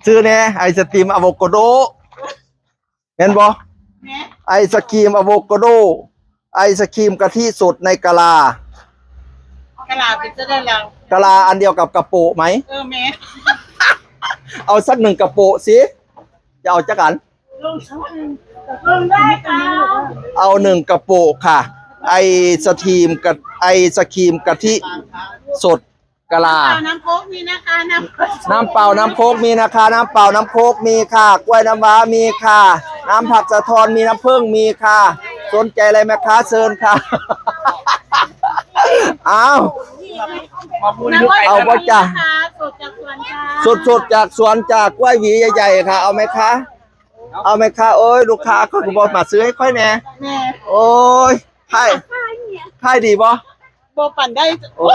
ซื้อแน่ไอศกรีมอะโวคาโดเห็นบ่ไอศกรีมอะโวคาโดไอศกรีมกะทิสดในกะลากะลาเป็นจะได้แล้วกะลาอันเดียวกับกระโปะไหมแม่เอาสักหนึ่งกระโปะสิจะเอาจักกันลงได้ค่ะเอาหนึ่งกระโปะค่ะไอศกรีมกะทิสดกะลาน้ำโค้กมีนะคะน้ำเปล่าน้ำโค้กมีนะคะน้ำเปล่าน้ำโค้กมีค่ะกล้วยน้ำว้ามีค่ะน้ำผักสะทอนมีน้ำผึ้งมีค่ะสนใจอะไรไหมคะเชิญค่ะอ้าวเอาบ่จ้ะสดจากสวนจากกล้วยหวีใหญ่ๆค่ะเอาไหมคะเอาไหมคะโอ้ยลูกค้าเขาบอกมาซื้อให้ค่อยแน่โอ้ยไพ่ดีบ่ปั่นได้โอ้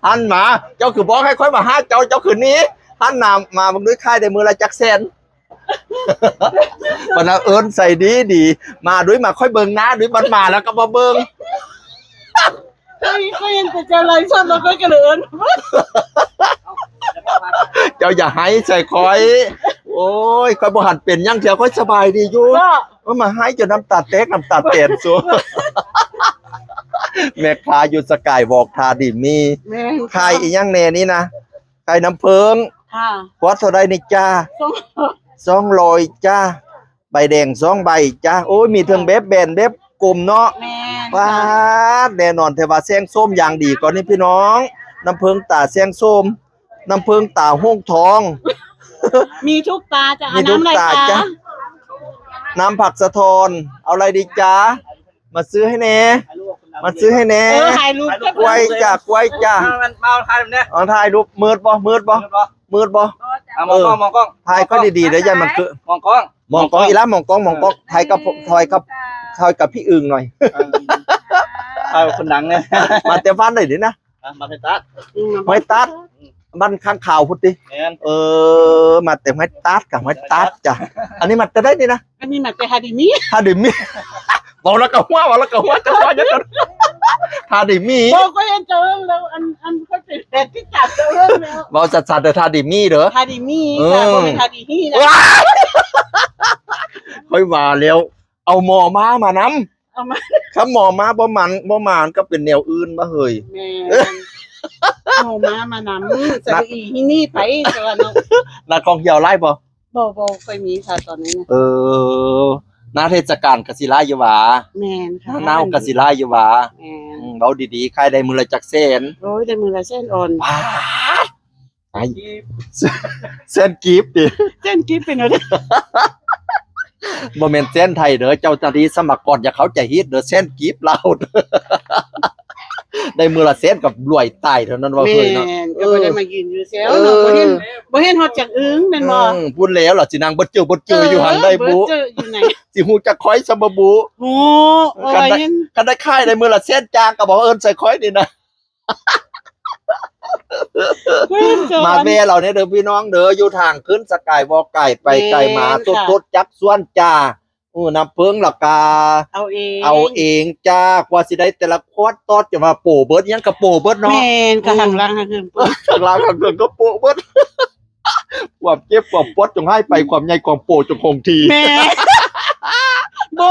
หันมาเจ้าคือบอกให้ค่อยมาหาเจ้าคืนนี้หันนามาบังด้วยค่ายได้มือละจักแสนปนเอิญใส่ดีมาด้วยมาค่อยเบิ่งนะด้วยมันมาแล้วก็มาเบิ่งก็ยังจะเจออะไรชอบเราก็กระเดินเจ้าอย่าให้ใส่คอยโอ้ยคอยบ่หันเป็นยังเจ้าค่อยสบายดีอยู่ก็มาให้จนน้ำตาแตกน้ำตาเต็มซัวแม่ค้าอยู่สกายวอล์กทาดิมีขายอีหยังแน่นี่นะขายน้ำเพิงวัดเท่าไรนี่จ้า200จ้าใบแดง2ใบจ้าโอ้ยมีเทิงเบบแบนเบบกลมเนาะว้าแน่นอนเทว่าแซงส้มอย่างดีก่อนนี่พี่น้องน้ำเพิงตาแซงส้มน้ำเพิงตาห้องทองมีทุกตาจะเอาน้ำอะไรจ้าน้ำผักสะทอนเอาอะไรดีจ้ามาซื้อให้แน่มาซื้อให้แน่กล้วยจ้ากล้วยจ้ามาถ่ายแบบนี้เอาถ่ายรูปมืดบ่มองกล้องถ่ายก็ดีๆเดี๋ยวยันมันคือมองกล้องอีละมองกล้องถ่ายกับพี่อึ่งหน่อยถ่ายคนดังเนี่ยมาเตะฟันหน่อยดินะมาไปตัดมันข้างข่าวพุทธิมาเตะไม้ตัดกับไม้ตัดจ้ะอันนี้มาเตะได้นี่นะอันนี้มาเตะฮาดิมีบอกแล้วก็ว่าจะว่าจะทาดิมีบอกก็ยังเจอแล้วอันก็เป็นแต่ที่จับเจอแล้วบอกสัตว์แต่ทาดิมีเด้อทาดิมีค่ะบอกเป็นทาดิมีนะค่อยว่าแล้วเอาหมอมานำเอามาครับหมอมาบ่มันก็เป็นแนวอื่นมาเฮยหมอมานำจะอีที่นี่ไปแต่ว่านักกองเหี่ยวไล่บ่เคยมีค่ะตอนนี้หน้าเทศกาลกสิลาอยู่หว่าแม่นค่ะหน้ากสิลาอยู่หว่าเบาดีๆใครได้มือละจักเส้นโอ้ยได้มือละเส้นอ่อนไอ้เส้นกีบดิเส้นกีบเป็นอะไรบ่แม่นเส้นไทยเด้อเจ้าหน้าที่สมัครก่อนอย่าเขาใจฮิตเด้อเส้นกีบเราได้มือละเส้นกับรวยตายเท่านั้นว่าเคยเนาะก็บ่ได้มายืนอยู่แซวเนาะบ่เห็นฮอดจักอึ้งแม่นบ่พูดแล้วล่ะสินางบ่เจออยู่หันได้บุอยู่ไหนสิฮู้จักค้อยซะบ่บุโอ้คันได้ค่ายได้มือละเส้นจางก็บอกเอิ้นใส่ค้อยนี่นะมาแม่เราเนี่ยเด้อพี่น้องเด้ออยู่ทางขึ้นสกายวอล์กไก่ไปไก่มาสดๆจักส่วนจ้าน้ำเพิงหลักกาเอาเองจ้ากว่าสิได้แต่ละคอดตอดจะมาโปเบิดยังกระโปเบิดเนาะแม่นกะหังล่างคือข้างล่างก็โปเบิดความเจ็บความปวดจงให้ไปความใหญ่ความโปจงคงทีแม่โบ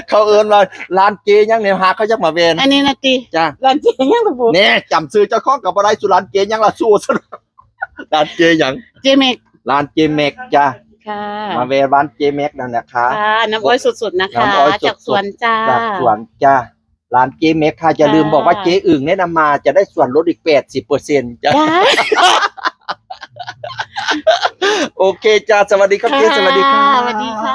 เขาเอิ้นว่าร้านเจยังเนี่ยหาเขาจักมาเวนอันนี้นะติจ้าร้านเจยังตะโบแน่จำชื่อเจ้าของก็บ่ได้สุร้านเจยังล่ะสู้ซะร้านเจยังเจเมกร้านเจเมกจ้าค่ะมาเวร้านเจเมกนั่นนะคะน้ำอ้อยสดๆนะคะจากสวนจ้าจากสวนจ้าร้านเจเมกค่ะอย่าลืมบอกว่าเจอึ่งแนะนำมาจะได้ส่วนลดอีก 80% จ้าโอเคจ้าสวัสดีครับเจสวัสดีค่ะสวัสดีค่ะ